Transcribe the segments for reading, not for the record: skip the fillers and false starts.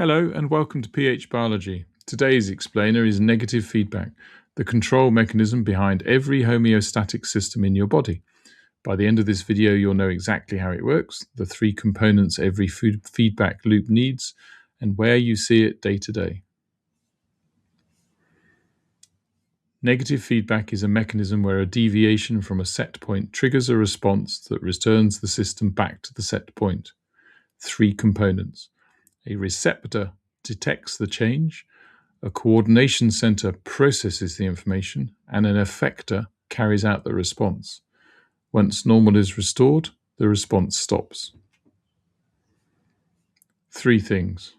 Hello and welcome to pH Biology. Today's explainer is negative feedback, the control mechanism behind every homeostatic system in your body. By the end of this video, you'll know exactly how it works, the three components every feedback loop needs, and where you see it day to day. Negative feedback is a mechanism where a deviation from a set point triggers a response that returns the system back to the set point. Three components. A receptor detects the change, a coordination center processes the information, and an effector carries out the response. Once normal is restored, the response stops. Three things.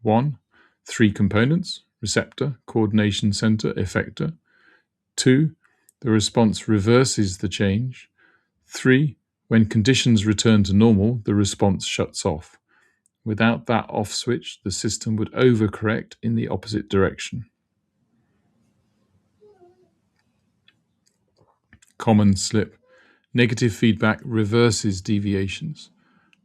1. Three components: receptor, coordination center, effector. 2. The response reverses the change. 3. When conditions return to normal, the response shuts off. Without that off switch, the system would overcorrect in the opposite direction. Common slip. Negative feedback reverses deviations.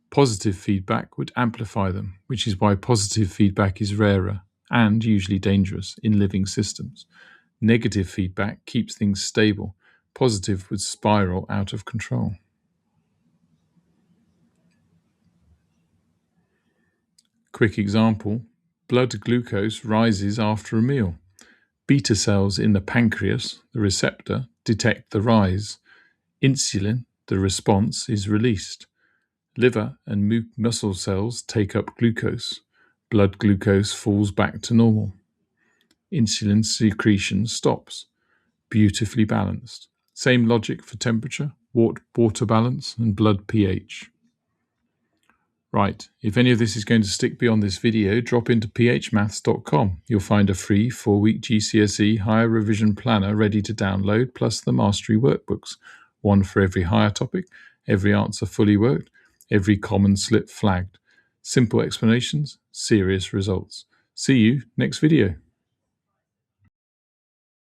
Positive feedback would amplify them, which is why positive feedback is rarer and usually dangerous in living systems. Negative feedback keeps things stable. Positive would spiral out of control. Quick example: blood glucose rises after a meal. Beta cells in the pancreas, the receptor, detect the rise. Insulin, the response, is released. Liver and muscle cells take up glucose. Blood glucose falls back to normal. Insulin secretion stops. Beautifully balanced. Same logic for temperature, water balance, and blood pH. Right, if any of this is going to stick beyond this video, drop into phmaths.com. You'll find a free 4-week GCSE higher revision planner ready to download, plus the mastery workbooks. One for every higher topic, every answer fully worked, every common slip flagged. Simple explanations, serious results. See you next video.